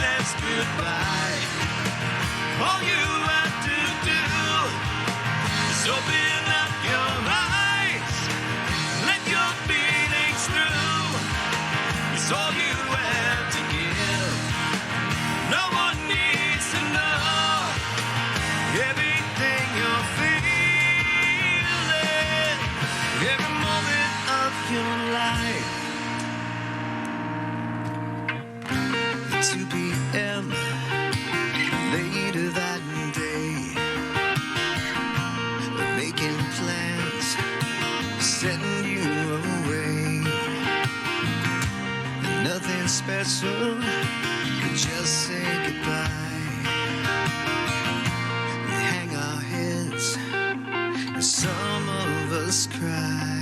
says goodbye. All you have to do is open up your eyes, let your feelings through. It's all you have to give. No one needs to know everything you're feeling, every moment of your life. 2 p.m. later that day, we're making plans, setting you away. Nothing special, we just say goodbye. We hang our heads, and some of us cry.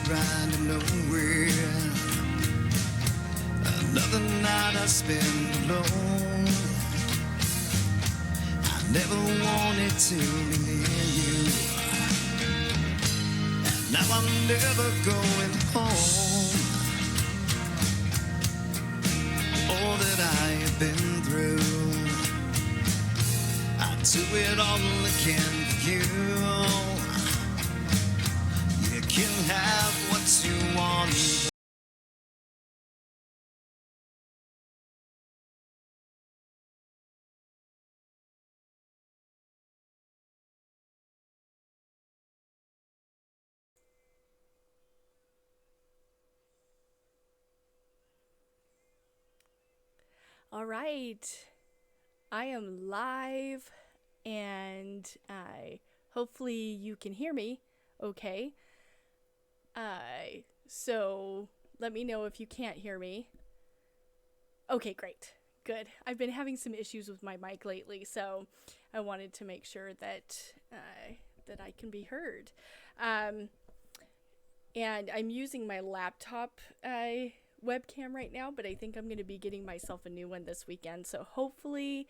Ride to nowhere, another night I spend alone. I never wanted to be near you, and now I'm never going home. All that I have been through, I do it all again for you. You can have what you want. All right, I am live, and hopefully you can hear me okay. So let me know if you can't hear me. Okay, great. Good. I've been having some issues with my mic lately, so I wanted to make sure that that I can be heard. And I'm using my laptop webcam right now, but I think I'm going to be getting myself a new one this weekend. So hopefully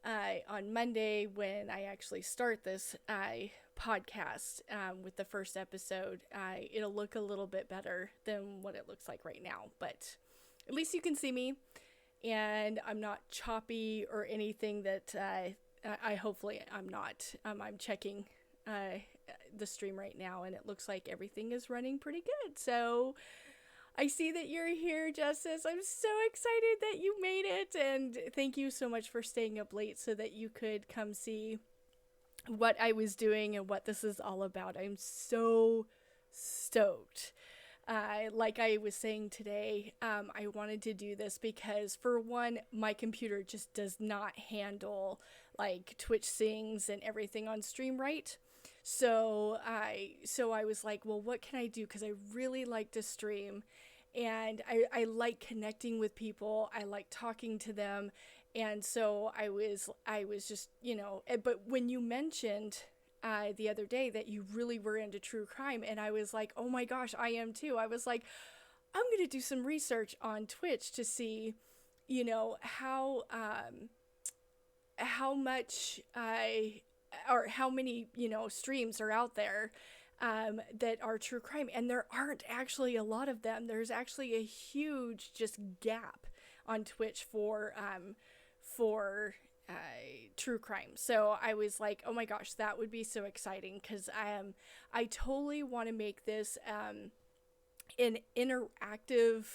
on Monday, when I actually start this podcast with the first episode, it'll look a little bit better than what it looks like right now. But at least you can see me, and I'm not choppy or anything that hopefully I'm not. I'm checking the stream right now, and it looks like everything is running pretty good. So I see that you're here, Justice. I'm so excited that you made it, and thank you so much for staying up late so that you could come see what I was doing and what this is all about. I'm so stoked. Like I was saying today, I wanted to do this because, for one, my computer just does not handle like Twitch sings and everything on stream right. So I was like, well, what can I do? Because I really like to stream, and I like connecting with people. I like talking to them, and so I was just, But when you mentioned the other day that you really were into true crime, and I was like, oh my gosh, I am too. I was like, I'm gonna do some research on Twitch to see, how much or how many streams are out there that are true crime, and there aren't actually a lot of them. There's actually a huge just gap on Twitch for true crime. So I was like, oh my gosh, that would be so exciting, because I totally want to make this an interactive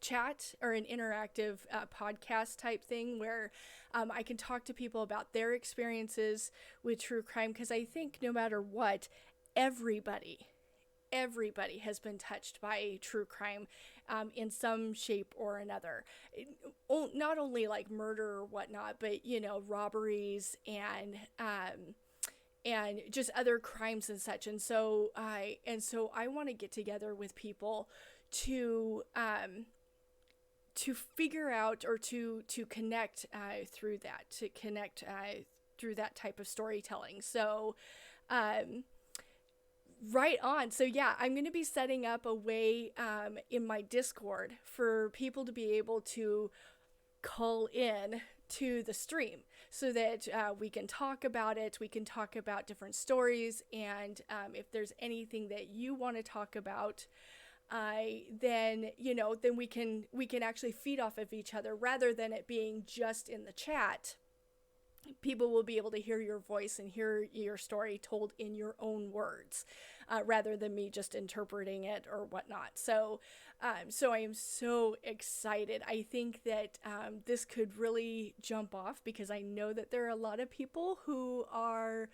chat, or an interactive podcast type thing, where I can talk to people about their experiences with true crime, because I think no matter what, everybody has been touched by true crime in some shape or another. Not only like murder or whatnot, but robberies and just other crimes and such. And so I want to get together with people to figure out, or to connect through that type of storytelling. So right on. So yeah, I'm going to be setting up a way in my Discord for people to be able to call in to the stream, so that we can talk about it. We can talk about different stories, and if there's anything that you want to talk about, then we can actually feed off of each other, rather than it being just in the chat. People will be able to hear your voice and hear your story told in your own words, rather than me just interpreting it or whatnot. So I am so excited. I think that this could really jump off, because I know that there are a lot of people who are,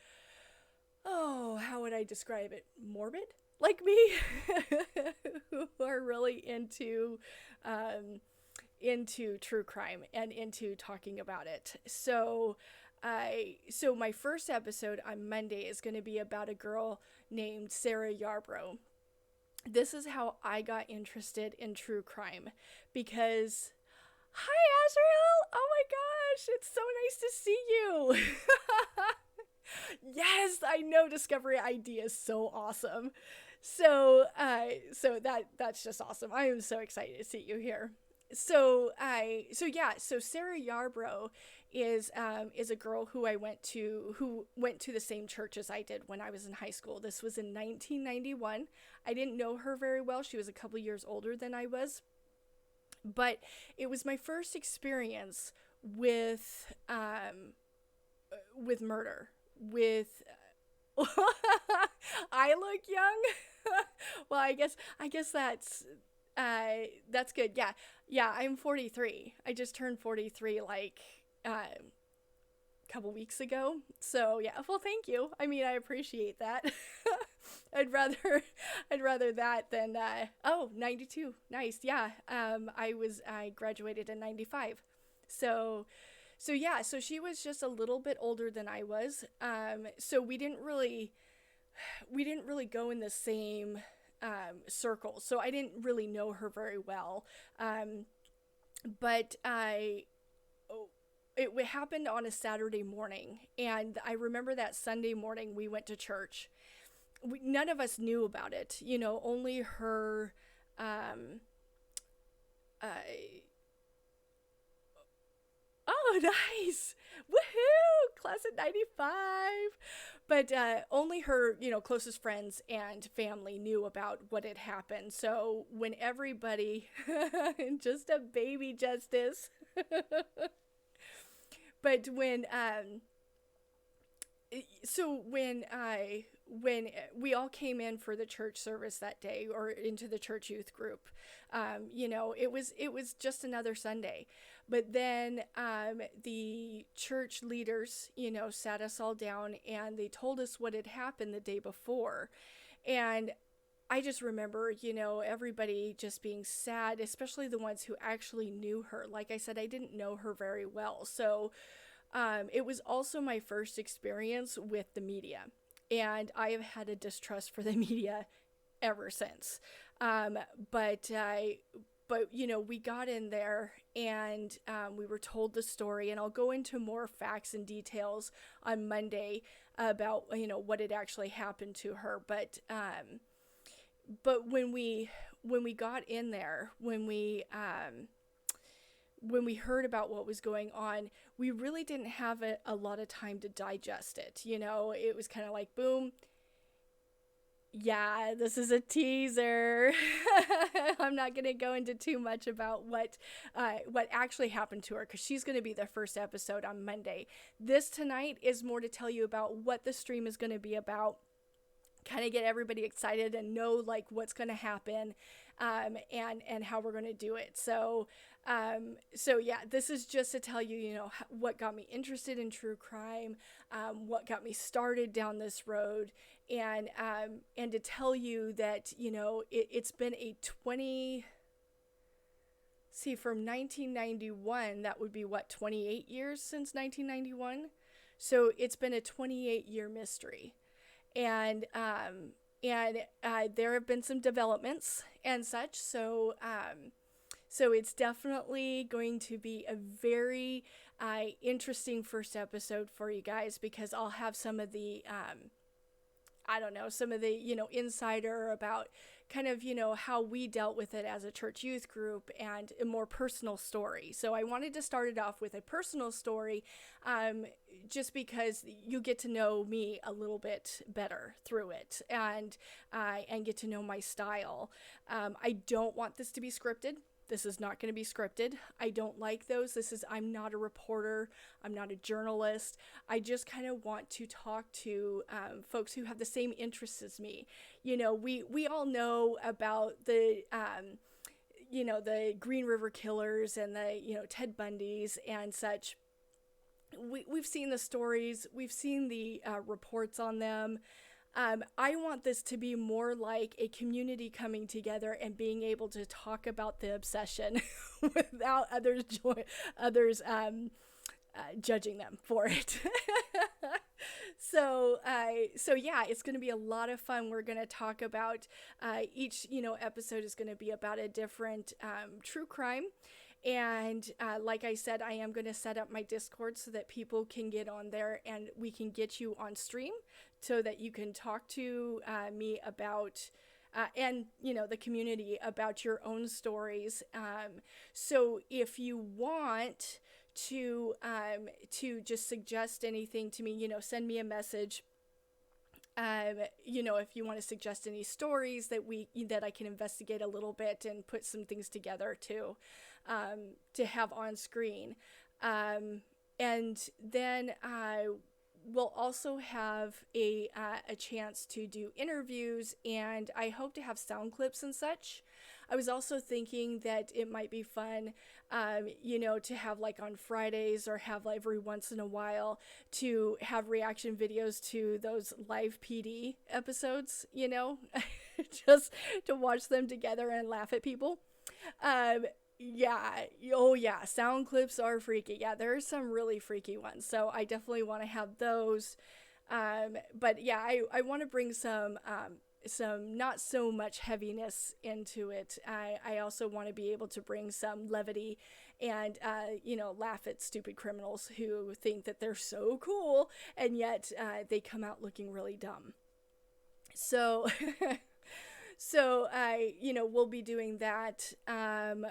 how would I describe it? Morbid? Like me, who are really into true crime and into talking about it. So my first episode on Monday is going to be about a girl named Sarah Yarbrough. This is how I got interested in true crime, because, hi Azrael! Oh my gosh, it's so nice to see you! Yes, I know, Discovery ID is so awesome. So that's just awesome. I am so excited to see you here. So Sarah Yarbrough is a girl who went to the same church as I did when I was in high school. This was in 1991. I didn't know her very well. She was a couple years older than I was. But it was my first experience with murder, with I look young. Well, I guess that's good. Yeah, I'm 43. I just turned 43 like a couple weeks ago. So yeah, well, thank you. I mean, I appreciate that. I'd rather that than 92. Nice. Yeah. I graduated in 95. So yeah, so she was just a little bit older than I was. So we didn't really go in the same circle. So I didn't really know her very well. But it happened on a Saturday morning, and I remember that Sunday morning we went to church. None of us knew about it, only her. Oh, nice! Woohoo! Class of 95! But only her, closest friends and family knew about what had happened. So when everybody, just a baby Justice, but when we all came in for the church service that day, or into the church youth group, it was just another Sunday. But then the church leaders, sat us all down, and they told us what had happened the day before. And I just remember, everybody just being sad, especially the ones who actually knew her. Like I said, I didn't know her very well. So it was also my first experience with the media. And I have had a distrust for the media ever since. Um, but we got in there and we were told the story, and I'll go into more facts and details on Monday about what had actually happened to her. But when we got in there, when we heard about what was going on, we really didn't have a lot of time to digest it. It was kind of like, boom. Yeah, this is a teaser. I'm not going to go into too much about what actually happened to her, because she's going to be the first episode on Monday. This tonight is more to tell you about what the stream is going to be about, kind of get everybody excited and know like what's going to happen, and how we're going to do it. So yeah, this is just to tell you, what got me interested in true crime, what got me started down this road, and to tell you that, it's been a from 1991, that would be 28 years since 1991. So it's been a 28-year mystery. And there have been some developments and such. So it's definitely going to be a very interesting first episode for you guys, because I'll have some of the insider about kind of, how we dealt with it as a church youth group, and a more personal story. So I wanted to start it off with a personal story, just because you get to know me a little bit better through it, and get to know my style. I don't want this to be scripted. This is not going to be scripted. I don't like those. I'm not a reporter. I'm not a journalist. I just kind of want to talk to folks who have the same interests as me. We all know about the Green River Killers and the, Ted Bundys and such. We've seen the stories. We've seen the reports on them. I want this to be more like a community coming together and being able to talk about the obsession without others judging them for it. So yeah, it's going to be a lot of fun. We're going to talk about each episode is going to be about a different true crime. And like I said, I am going to set up my Discord so that people can get on there and we can get you on stream so that you can talk to me about and the community about your own stories. So if you want to just suggest anything to me, send me a message. If you want to suggest any stories that I can investigate a little bit and put some things together to have on screen. And then we'll also have a chance to do interviews, and I hope to have sound clips and such. I was also thinking that it might be fun, to have like on Fridays or have like every once in a while to have reaction videos to those live PD episodes, just to watch them together and laugh at people. Yeah. Oh yeah. Sound clips are freaky. Yeah. There are some really freaky ones. So I definitely want to have those. But yeah, I want to bring some not so much heaviness into it. I also want to be able to bring some levity and, laugh at stupid criminals who think that they're so cool and yet, they come out looking really dumb. So, we'll be doing that. I'll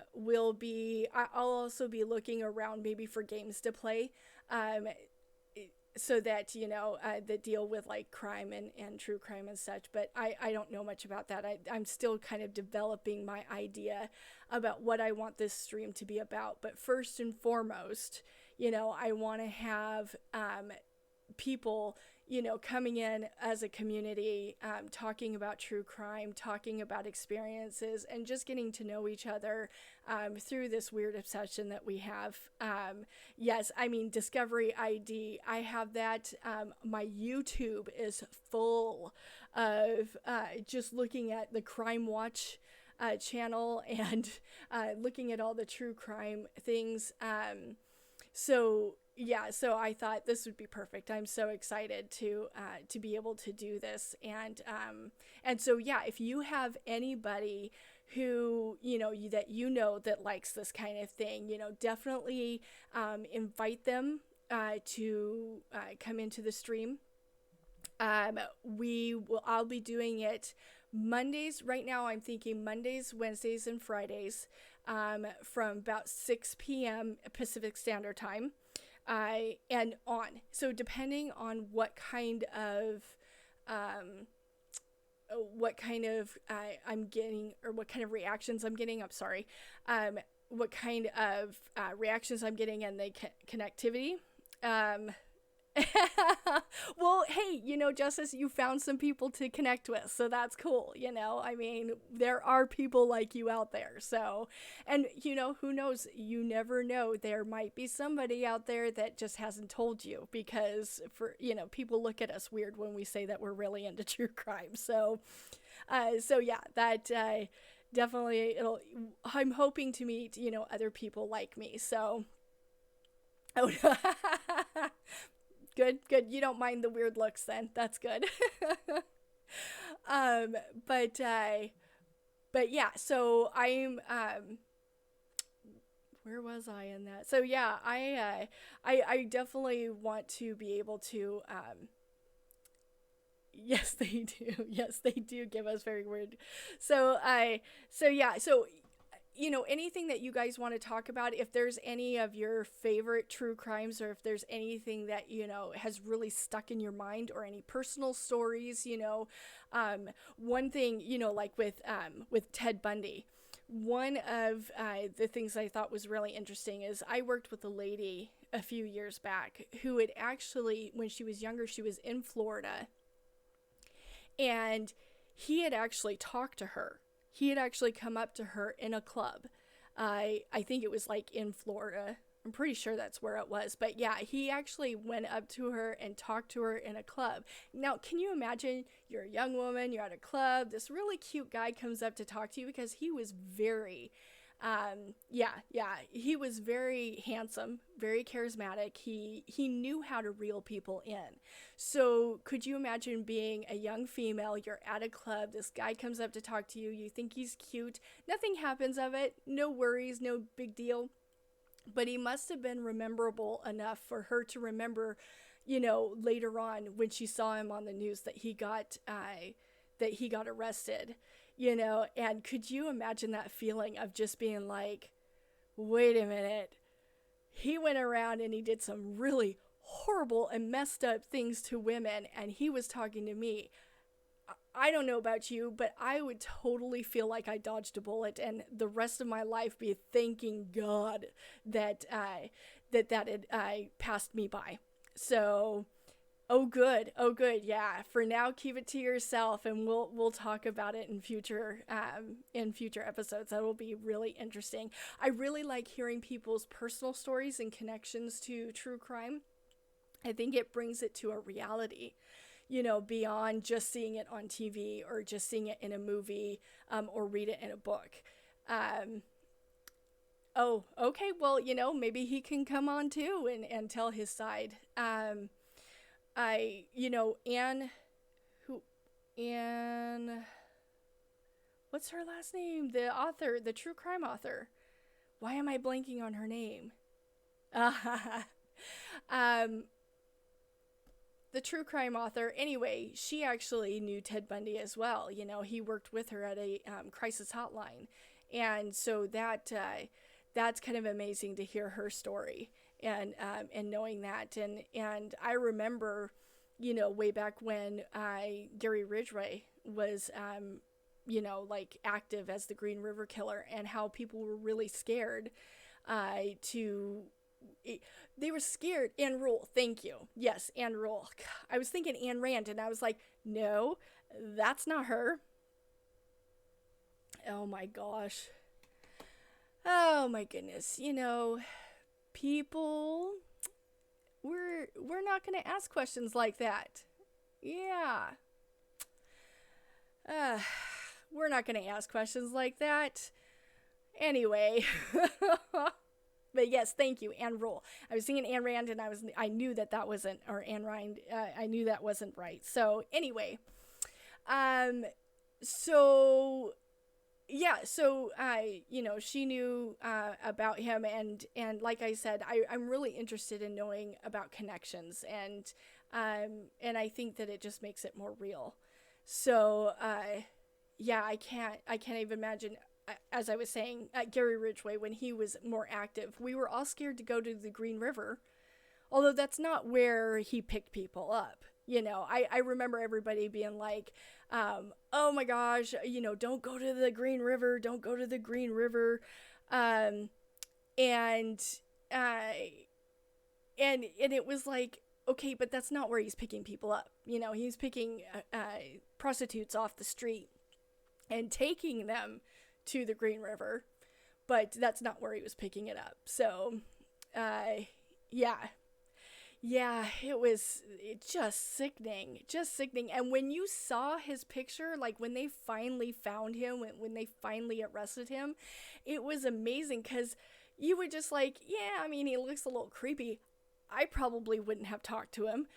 also be looking around maybe for games to play, so that, that deal with like crime and true crime and such. But I don't know much about that. I'm still kind of developing my idea about what I want this stream to be about. But first and foremost, I want to have, people coming in as a community, talking about true crime, talking about experiences, and just getting to know each other through this weird obsession that we have. Yes, I mean, Discovery ID, I have that. My YouTube is full of just looking at the Crime Watch channel and looking at all the true crime things. So I thought this would be perfect. I'm so excited to be able to do this, and so if you have anybody who that likes this kind of thing, definitely invite them to come into the stream. I'll be doing it Mondays. Right now I'm thinking Mondays, Wednesdays, and Fridays, from about 6 p.m. Pacific Standard Time, and on. So depending on what kind of I'm getting, or what kind of reactions I'm getting, what kind of reactions I'm getting, and the connectivity. Well, hey, Justice, you found some people to connect with, so that's cool. I mean, there are people like you out there. So, and who knows? You never know. There might be somebody out there that just hasn't told you, because people look at us weird when we say that we're really into true crime. So that definitely I'm hoping to meet, other people like me. So, oh, Good. You don't mind the weird looks then. That's good. But yeah, so I'm, where was I in that? So yeah, I definitely want to be able to, yes, they do. Yes, they do give us very weird. So anything that you guys want to talk about, if there's any of your favorite true crimes, or if there's anything that, has really stuck in your mind, or any personal stories, one thing, like with Ted Bundy, one of the things I thought was really interesting is I worked with a lady a few years back who had actually, when she was younger, she was in Florida, and he had actually talked to her. He had actually come up to her in a club. I think it was like in Florida. I'm pretty sure that's where it was. But yeah, he actually went up to her and talked to her in a club. Now, can you imagine, you're a young woman, you're at a club, this really cute guy comes up to talk to you, because he was very, he was very handsome, very charismatic. He knew how to reel people in. So could you imagine being a young female, you're at a club, this guy comes up to talk to you, you think he's cute, nothing happens of it, no worries, no big deal. But he must have been rememberable enough for her to remember, later on when she saw him on the news, that he got arrested. And could you imagine that feeling of just being like, wait a minute, he went around and he did some really horrible and messed up things to women, and he was talking to me. I don't know about you, but I would totally feel like I dodged a bullet, and the rest of my life be thanking God that had passed me by. So, oh good, yeah. For now, keep it to yourself, and we'll talk about it in future episodes. That will be really interesting. I really like hearing people's personal stories and connections to true crime. I think it brings it to a reality, beyond just seeing it on TV, or just seeing it in a movie, or read it in a book. Oh, okay. Well, maybe he can come on too and tell his side. Anne, what's her last name? The author, the true crime author. Why am I blanking on her name? The true crime author. Anyway, she actually knew Ted Bundy as well. He worked with her at a crisis hotline. And so that's kind of amazing to hear her story, and knowing that. And I remember, way back when Gary Ridgway was, active as the Green River Killer, and how people were really scared to they were scared. Anne Rule, thank you. Yes, Anne Rule. I was thinking Anne Rand, and I was like, no, that's not her. Oh my gosh. Oh my goodness. People, we're not going to ask questions like that. Yeah. We're not going to ask questions like that. Anyway. But yes, thank you, Anne Rule. I was thinking Anne Rand, and I knew that wasn't, or Anne Rind. I knew that wasn't right. So anyway, so yeah, so she knew about him, and like I said, I'm really interested in knowing about connections, and I think that it just makes it more real. So yeah, I can't even imagine. As I was saying, Gary Ridgway, when he was more active, we were all scared to go to the Green River, although that's not where he picked people up. I remember everybody being like, oh my gosh, don't go to the Green River, don't go to the Green River. And it was like, okay, but that's not where he's picking people up. He's picking prostitutes off the street and taking them to the Green River, but that's not where he was picking it up. So, yeah, it was just sickening. And when you saw his picture, like when they finally found him, when they finally arrested him, it was amazing, because you would just like, yeah, I mean, he looks a little creepy. I probably wouldn't have talked to him,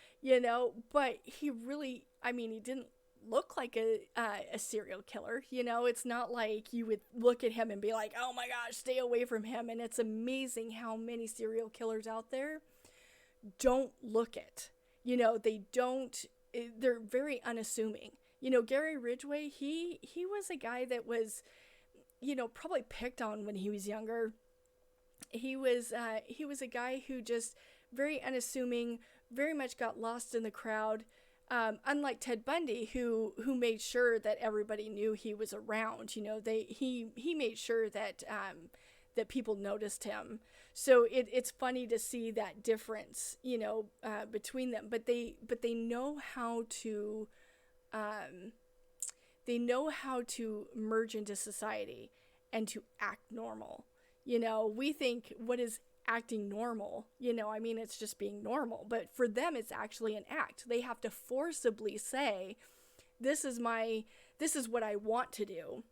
but he really, I mean, he didn't look like a serial killer. It's not like you would look at him and be like, oh my gosh, stay away from him. And it's amazing how many serial killers out there don't look it. They don't, they're very unassuming. Gary Ridgway, he was a guy that was, probably picked on when he was younger. He was a guy who just very unassuming, very much got lost in the crowd. Unlike Ted Bundy, who made sure that everybody knew he was around. He made sure that that people noticed him. So it's funny to see that difference, between them. But they know how to merge into society and to act normal. We think, what is acting normal? I mean, it's just being normal. But for them, it's actually an act. They have to forcibly say, this is what I want to do,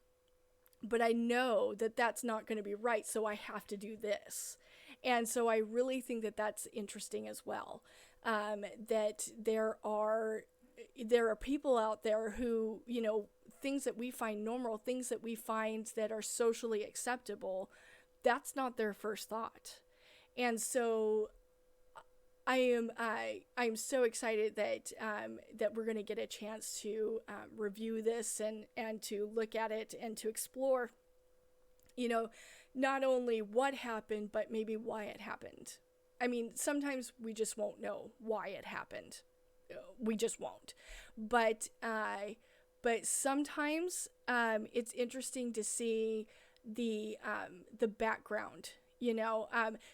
but I know that that's not going to be right, so I have to do this. And so I really think that that's interesting as well, that there are people out there who, things that we find normal, things that we find that are socially acceptable, that's not their first thought. And so I'm so excited that we're going to get a chance to review this and to look at it and to explore, not only what happened, but maybe why it happened. I mean, sometimes we just won't know why it happened. We just won't. But sometimes it's interesting to see the background.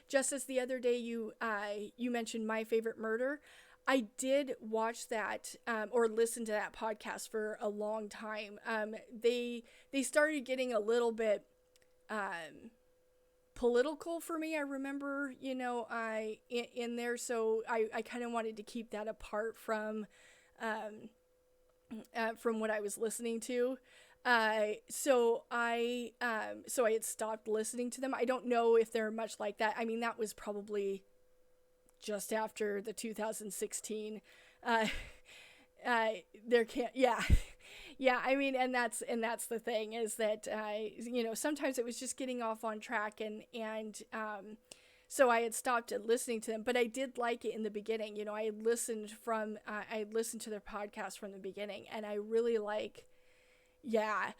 Just as the other day you mentioned My Favorite Murder, I did watch that or listen to that podcast for a long time. They started getting a little bit political for me. I remember, in there, so I kind of wanted to keep that apart from what I was listening to. So I had stopped listening to them. I don't know if they're much like that. I mean, that was probably just after the 2016, I mean, and that's the thing, is that, sometimes it was just getting off on track, and so I had stopped listening to them, but I did like it in the beginning. I listened to their podcast from the beginning, and I really like their,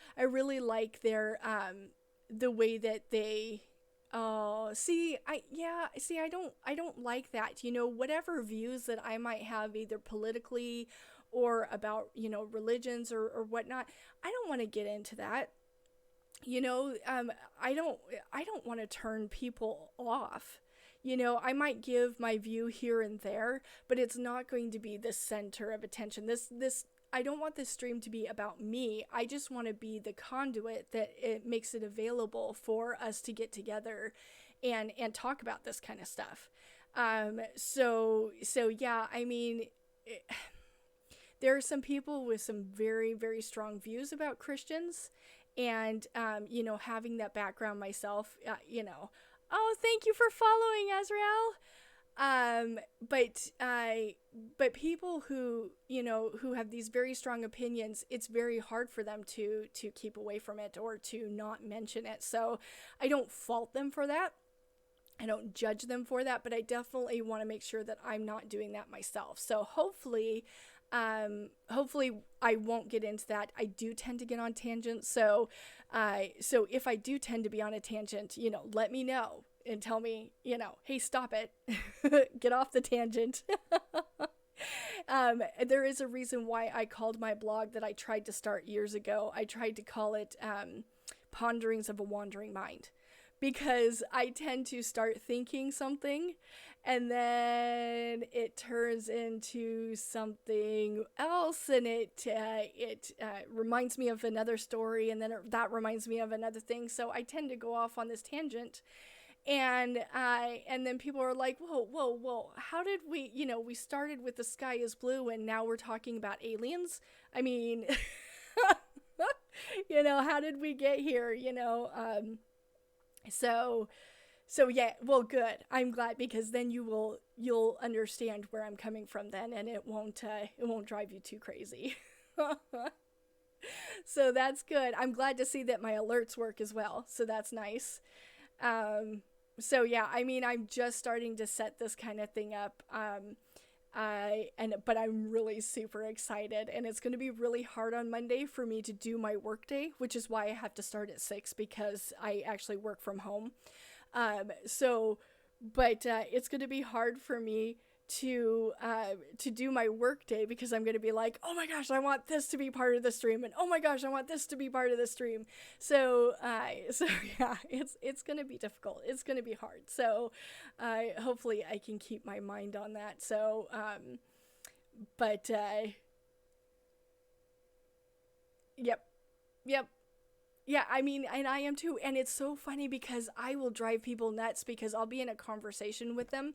the way that they, I don't like that, whatever views that I might have, either politically or about, religions or whatnot, I don't want to get into that. I don't want to turn people off. You know, I might give my view here and there, but it's not going to be the center of attention. I don't want this stream to be about me. I just want to be the conduit that it makes it available for us to get together and talk about this kind of stuff. So yeah, I mean, there are some people with some very, very strong views about Christians, and, you know, having that background myself, you know, oh, thank you for following, Azrael. But people who, you know, who have these very strong opinions, it's very hard for them to keep away from it or to not mention it. So I don't fault them for that. I don't judge them for that, but I definitely want to make sure that I'm not doing that myself. So hopefully I won't get into that. I do tend to get on tangents. So if I do tend to be on a tangent, you know, let me know and tell me, you know, hey, stop it, get off the tangent. There is a reason why I called my blog that I tried to start years ago. I tried to call it, Ponderings of a Wandering Mind. Because I tend to start thinking something and then it turns into something else, and it reminds me of another story, and then that reminds me of another thing. So I tend to go off on this tangent, and then people are like, whoa, how did we, you know, we started with the sky is blue and now we're talking about aliens? I mean, you know, how did we get here, you know? So yeah, well, good. I'm glad, because then you'll understand where I'm coming from then, and it won't drive you too crazy. So that's good. I'm glad to see that my alerts work as well. So that's nice. So yeah, I mean, I'm just starting to set this kind of thing up. But I'm really super excited, and it's going to be really hard on Monday for me to do my work day, which is why I have to start at 6, because I actually work from home. But it's going to be hard for me to do my work day, because I'm going to be like, oh my gosh, I want this to be part of the stream, and oh my gosh, I want this to be part of the stream. So yeah, it's going to be difficult. It's going to be hard. So hopefully I can keep my mind on that. So yep. Yeah, I mean, and I am too. And it's so funny because I will drive people nuts, because I'll be in a conversation with them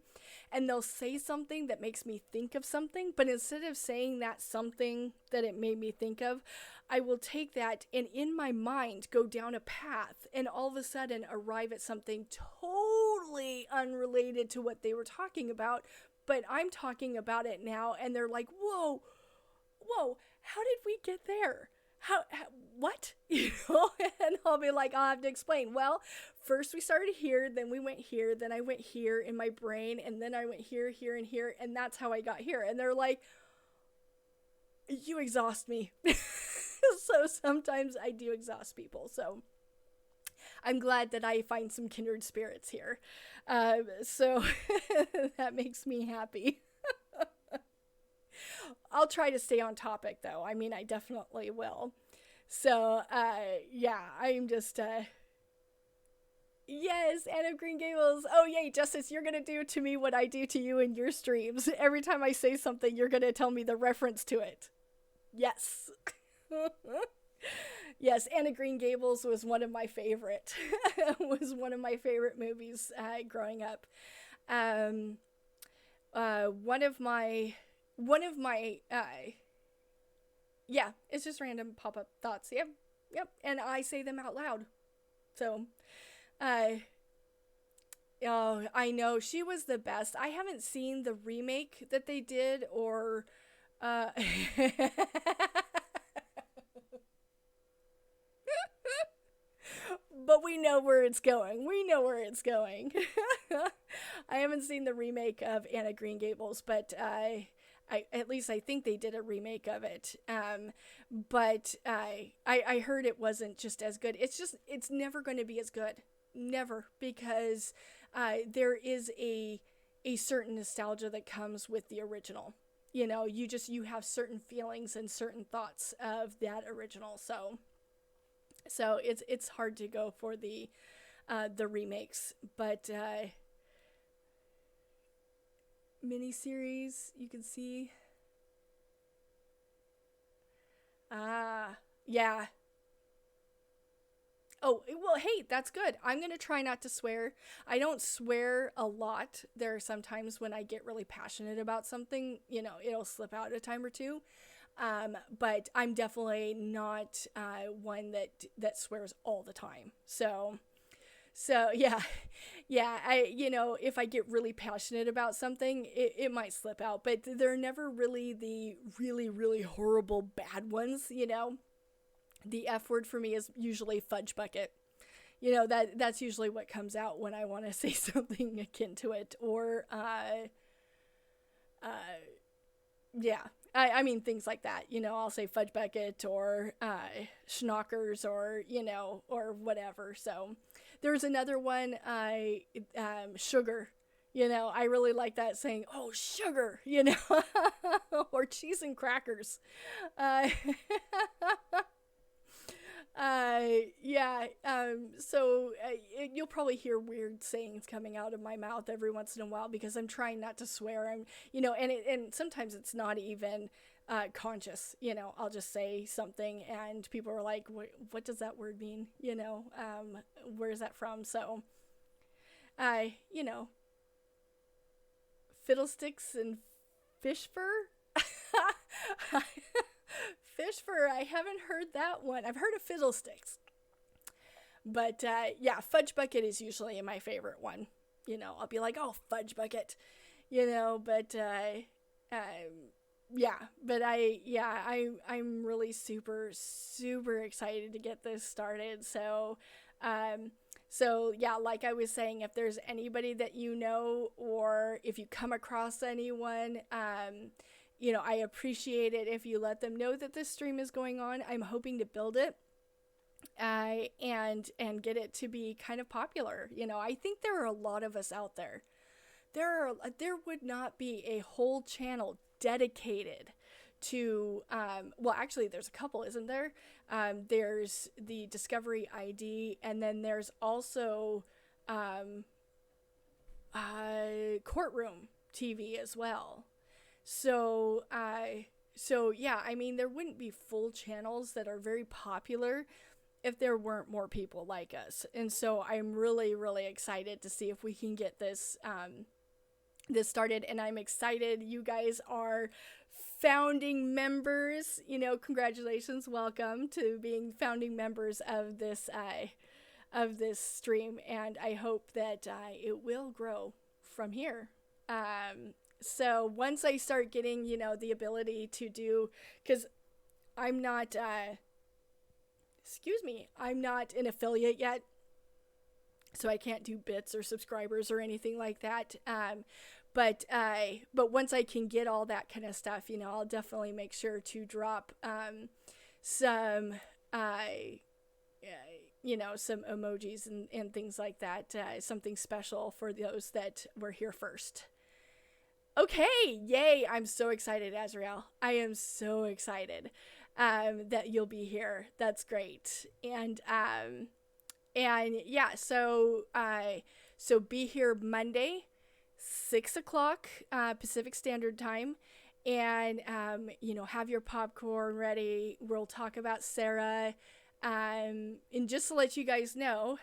and they'll say something that makes me think of something. But instead of saying that something that it made me think of, I will take that and in my mind go down a path and all of a sudden arrive at something totally unrelated to what they were talking about. But I'm talking about it now, and they're like, whoa, how did we get there? How what? You know, and I'll be like, I'll have to explain. Well, first we started here, then we went here, then I went here in my brain, and then I went here, and here, and that's how I got here. And they're like, you exhaust me. So sometimes I do exhaust people. So I'm glad that I find some kindred spirits here. So that makes me happy. I'll try to stay on topic, though. I mean, I definitely will. So, yeah, I'm just, yes, Anne of Green Gables. Oh, yay, Justice, you're gonna do to me what I do to you in your streams. Every time I say something, you're gonna tell me the reference to it. Yes. Yes, Anne of Green Gables was one of my favorite. Was one of my favorite movies growing up. One of my yeah, it's just random pop-up thoughts. Yep, and I say them out loud. So, oh, I know, she was the best. I haven't seen the remake that they did, or, but we know where it's going. I haven't seen the remake of Anne of Green Gables, but I at least I think they did a remake of it. But I heard it wasn't just as good. It's never going to be as good. Never, because there is a certain nostalgia that comes with the original. You know, you have certain feelings and certain thoughts of that original. So it's hard to go for the remakes, but miniseries. You can see. Yeah. Oh, well, hey, that's good. I'm going to try not to swear. I don't swear a lot. There are some times when I get really passionate about something, it'll slip out a time or two. But I'm definitely not one that swears all the time. So yeah, yeah. If I get really passionate about something, it might slip out. But they're never really the really, really horrible bad ones. The F word for me is usually fudge bucket. That's usually what comes out when I want to say something akin to it. Or yeah. I mean, things like that. I'll say fudge bucket or schnockers or, or whatever. So there's another one, sugar. I really like that saying, oh, sugar, or cheese and crackers. Uh, yeah. You'll probably hear weird sayings coming out of my mouth every once in a while because I'm trying not to swear. And sometimes it's not even conscious. I'll just say something and people are like, what does that word mean? Where is that from? So, fiddlesticks and fish fur. Fish fur, I haven't heard that one. I've heard of fiddlesticks. But yeah, fudge bucket is usually my favorite one. I'll be like, oh, fudge bucket. But yeah, but I'm really super, super excited to get this started. So yeah, like I was saying, if there's anybody that or if you come across anyone, I appreciate it if you let them know that this stream is going on. I'm hoping to build it and get it to be kind of popular. I think there are a lot of us out there. There would not be a whole channel dedicated to well, actually there's a couple, isn't there? There's the Discovery ID, and then there's also Courtroom TV as well. So yeah, I mean, there wouldn't be full channels that are very popular if there weren't more people like us. And so I'm really, really excited to see if we can get this started. And I'm excited you guys are founding members. Congratulations, welcome to being founding members of this stream. And I hope that it will grow from here. So once I start getting, the ability to do, because I'm not, I'm not an affiliate yet, so I can't do bits or subscribers or anything like that. But once I can get all that kind of stuff, I'll definitely make sure to drop some some emojis and things like that, something special for those that were here first. Okay, yay, I'm so excited, Azrael. I am so excited that you'll be here. That's great. And yeah, so be here Monday, 6:00 Pacific Standard Time, and have your popcorn ready. We'll talk about Sarah. And just to let you guys know,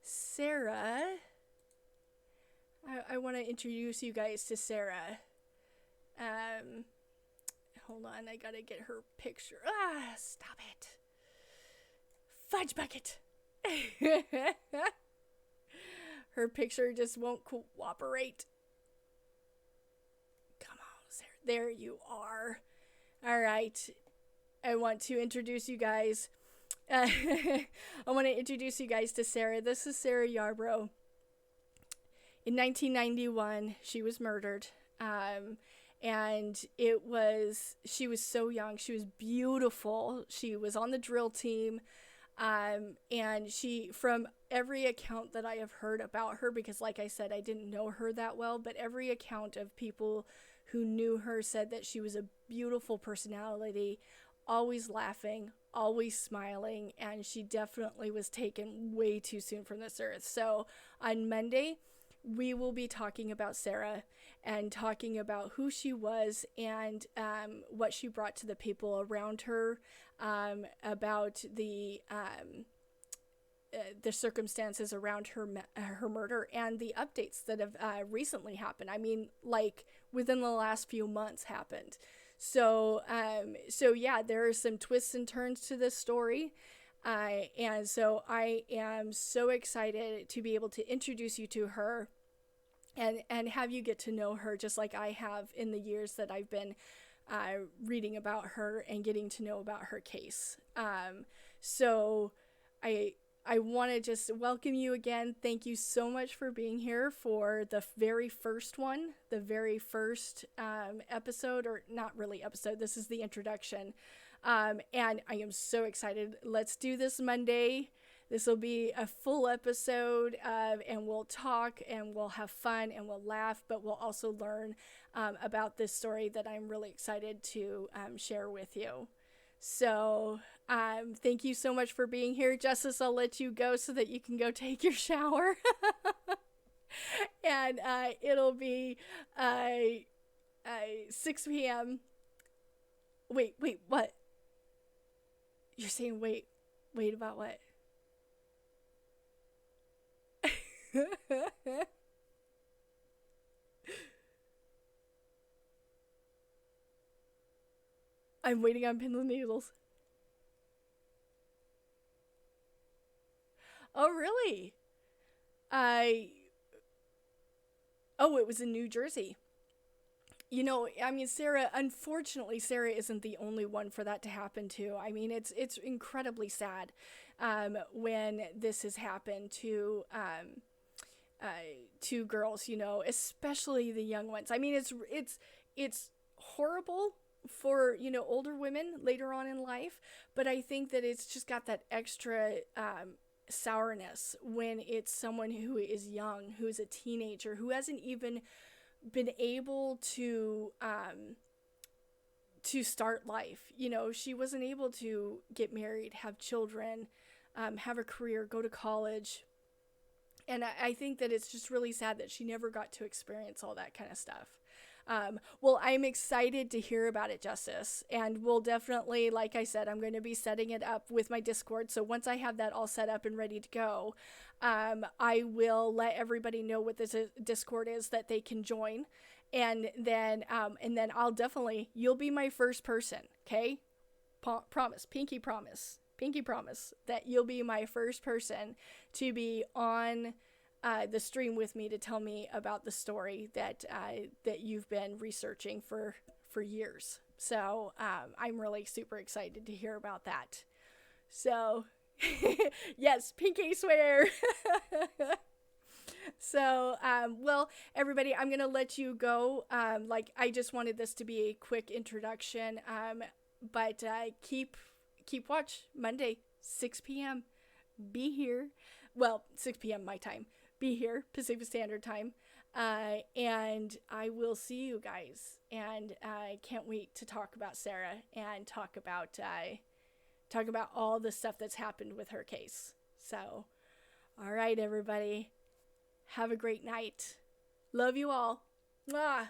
Sarah, I want to introduce you guys to Sarah. Hold on, I gotta get her picture. Stop it. Fudge bucket. Her picture just won't cooperate. Come on, Sarah. There you are. All right. I want to introduce you guys. I want to introduce you guys to Sarah. This is Sarah Yarbrough. In 1991, she was murdered. And she was so young. She was beautiful. She was on the drill team. And from every account that I have heard about her, because like I said, I didn't know her that well, but every account of people who knew her said that she was a beautiful personality, always laughing, always smiling, and she definitely was taken way too soon from this earth. So on Monday, we will be talking about Sarah and talking about who she was and what she brought to the people around her, about the circumstances around her murder and the updates that have recently happened. I mean, like within the last few months happened. So yeah, there are some twists and turns to this story. And so I am so excited to be able to introduce you to her and have you get to know her just like I have in the years that I've been reading about her and getting to know about her case. So I want to just welcome you again. Thank you so much for being here for the very first one, the very first episode, or not really episode. This is the introduction. And I am so excited. Let's do this Monday. This will be a full episode, and we'll talk and we'll have fun and we'll laugh, but we'll also learn about this story that I'm really excited to share with you. So thank you so much for being here. Justice, I'll let you go so that you can go take your shower. And it'll be 6 p.m. Wait, what? You're saying wait about what? I'm waiting on pins and needles. Oh, really? Oh, it was in New Jersey. You know, I mean, unfortunately, Sarah isn't the only one for that to happen to. I mean, it's incredibly sad when this has happened to girls, you know, especially the young ones. I mean, it's horrible for, you know, older women later on in life, but I think that it's just got that extra sourness when it's someone who is young, who's a teenager, who hasn't even been able to start life. You know, she wasn't able to get married, have children, have a career, go to college. And I think that it's just really sad that she never got to experience all that kind of stuff. Well, I'm excited to hear about it, Justice. And we'll definitely, like I said, I'm going to be setting it up with my Discord. So once I have that all set up and ready to go, I will let everybody know what this Discord is that they can join. And then I'll definitely, you'll be my first person. Okay. Promise, pinky promise that you'll be my first person to be on the stream with me to tell me about the story that you've been researching for years. So I'm really super excited to hear about that. So yes, pinky swear. So well, everybody, I'm gonna let you go. Like, I just wanted this to be a quick introduction, but keep watch Monday, 6 p.m. Be here. Well, 6 p.m. my time. Be here, Pacific Standard Time. And I will see you guys. And I can't wait to talk about Sarah and talk about all the stuff that's happened with her case. So, all right, everybody. Have a great night. Love you all. Mwah.